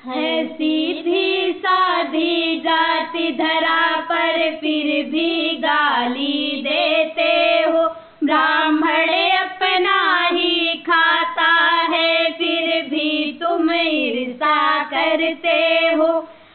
है सीधी साधी जाति धरा पर फिर भी गाली देते हो। ब्राह्मण अपना ही खाता है फिर भी तुम ईर्ष्या करते हो।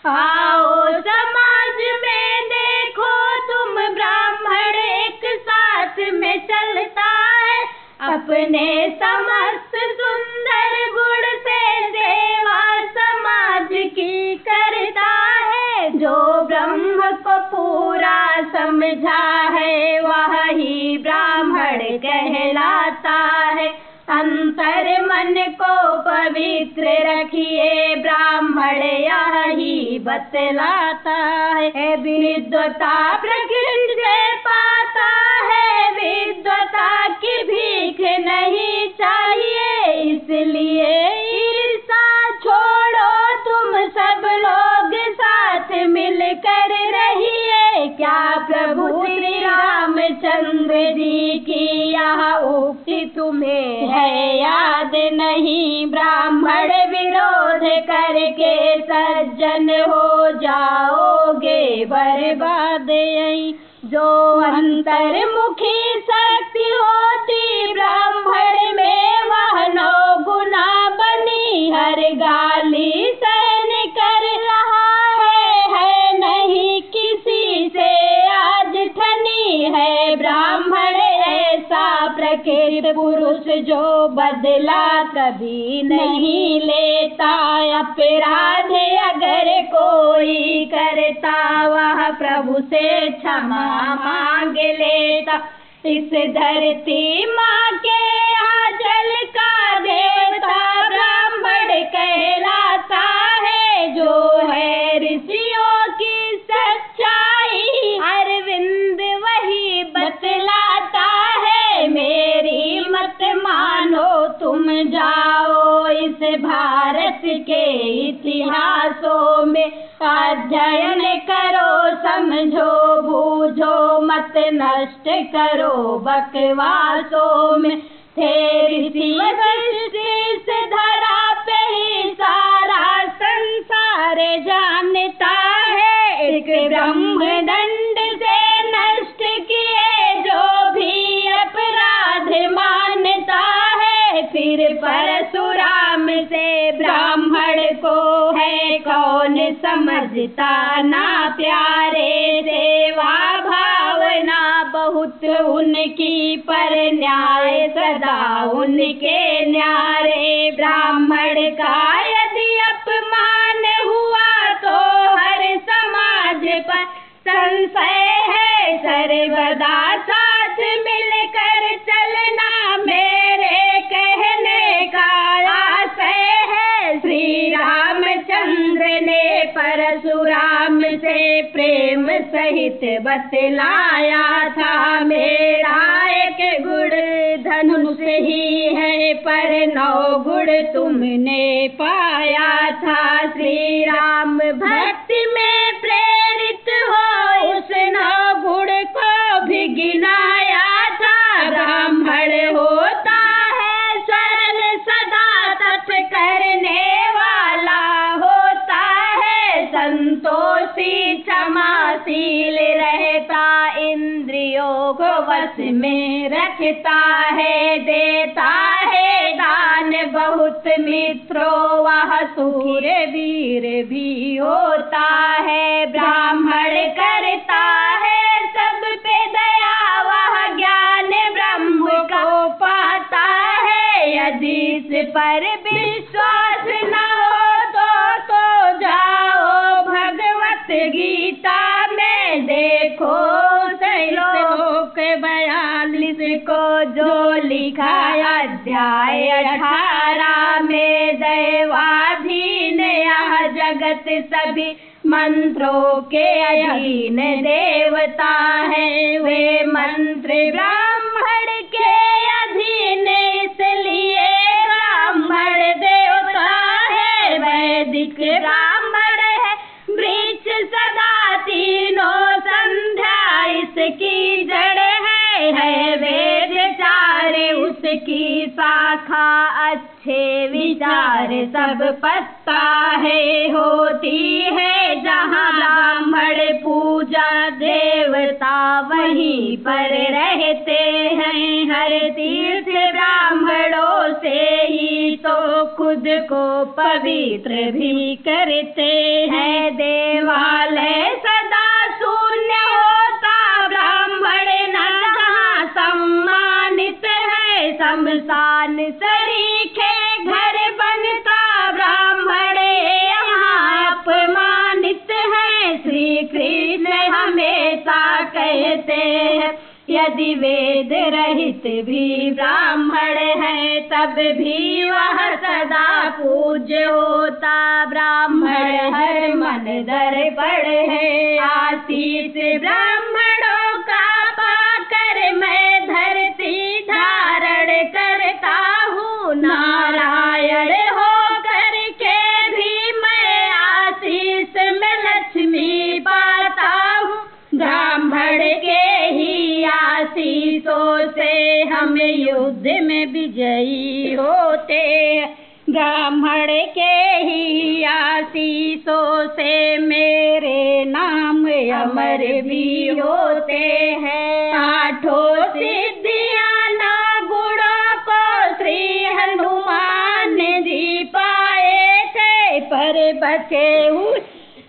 आओ समाज में देखो तुम ब्राह्मण एक साथ में चलता है। अपने समस्त सुंदर गुण से सेवा समाज की करता है। जो ब्रह्म को पूरा समझा है वह ही ब्राह्मण कहलाता है। अंतर मन को पवित्र रखिए ब्राह्मण यही बतलाता है। विद्वता प्रकृति से पाता है विद्वता की भीख नहीं चाहिए। इसलिए ईर्ष्या छोड़ो तुम सब लोग साथ मिलकर रहिए। क्या प्रभु श्री रामचंद्र जी की यह उक्ति तुम्हें है याद नहीं। ब्राह्मण विरोध करके सज्जन हो जाओगे बर्बाद यही। जो अंतर्मुखी शक्ति होती ब्राह्मण में वह 9 गुना बनी हर गाली सहन कर रहा है नहीं किसी से आज ठनी है। ब्राह्मण ऐसा प्रकृत पुरुष जो बदला कभी नहीं लेता। अपराध अगर कोई करता वह प्रभु से क्षमा मांग लेता। इस धरती माँ के आंचल का देवता ब्राह्मण कहलाता है। जो है ऋषियों की सच्चाई अरविंद वही बतलाता है। मेरी मत मानो तुम जाओ इस भारत के इतिहासों में अध्ययन करो समझो बूझो मत नष्ट करो बकवासों में। थे ऋषि वशिष्ठ इस धरा पे ही सारा संसार जानता है। एक ब्रह्मदंड से नष्ट किए जो भी अपराध मानता है। फिर परशुराम से ब्राह्मण को है कौन समझता ना प्यारे। सेवा भावना बहुत उनकी पर न्याय सदा उनके न्यारे। ब्राह्मण का यदि अपमान हुआ तो हर समाज पर संशय है। सर्वदा साथ मिलकर चलना मेरे कहने का आशय है। श्री रामचंद्र ने परशुराम से प्रेम सहित बतलाया था। मेरा एक गुण धनुष ही है पर 9 गुण तुमने पाया था। श्री राम भक्ति में प्रेरित हो उस 9 गुण को भी गिनाया था। ब्राह्मण होता है सरल सदा तप करने वाला होता है। संतोषी क्षमाशील रहता इंद्रियों को वश में रखता है। देता है दान बहुत मित्रों वह सूरवीर भी होता है। ब्राह्मण करता है सब पे दया वह ज्ञान ब्रह्म को पाता है। यदि इस पर विश्वास न हो तो जाओ भगवत गीता में देखो श्लोक 42 को जो लिखा अध्याय 18 में। दैवाधीन यह जगत सभी मंत्रों के अधीन देवता है। वे मंत्र ब्राह्मण के अधीन इसलिए ब्राह्मण देवता है। वैदिक ब्राह्मण है वृक्ष सदा तीनों संध्या इसकी जड़ है। वेद चार उसकी शाखा अच्छे विचार सब पत्ता है, होती है जहाँ ब्राह्मण पूजा देवता वहीं पर रहते हैं। हर तीर्थ ब्राह्मणों से ही तो खुद को पवित्र भी करते हैं। देवालय सदा शून्य होता, ब्राह्मण न जहाँ सम्मानित है। शमशान सरीखे घर बनता, ब्राह्मण यहाँ अपमानित है। श्री कृष्ण हमेशा कहते हैं, यदि वेद रहित भी ब्राह्मण है तब भी वह सदा पूज्य होता। ब्राह्मण हर मन दर्पण है, आशीष ब्राह्मणों का पाकर मैं धरती धारण करता हूँ। नारायण हो करके भी मैं आशीष में लक्ष्मी पाता हूँ। ब्राह्मण के ही आशीषों से हम युद्ध में विजयी होते हैं। ब्राह्मण के ही आशीषों से मेरे नाम अमर भी होते हैं। आठों सिद्धियां नौ गुणों को श्री हनुमान जी पाए थे, पर बचे हुए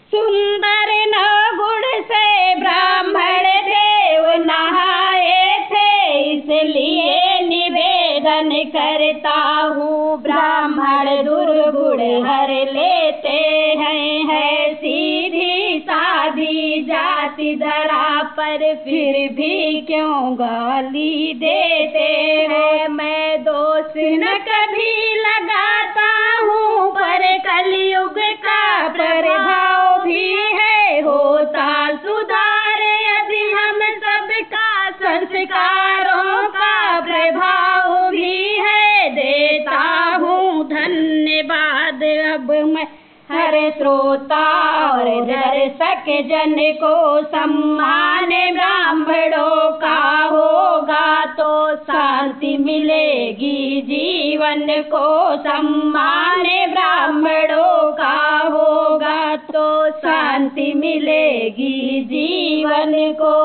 सुंदर नवगुण से ब्राह्मण देव नहाए थे। इसलिए निवेदन करता हूँ, ब्राह्मण दुर्गुण हर लेते हैं। है सीधी साधी जाति धरा पर फिर भी क्यों गाली देते हैं। मैं दोष न कभी लगाता हूँ, पर कलयुग का प्रभाव भी है। होता सुधार यदि हम सबका, संस्कारों का प्रभाव भी है। देता हूँ धन्यवाद अब मैं हर श्रोता और दर्शक जन को। सम्मान ब्राह्मणों का होगा तो शांति मिलेगी जीवन को। सम्मान ब्राह्मणों का होगा तो शांति मिलेगी जीवन को।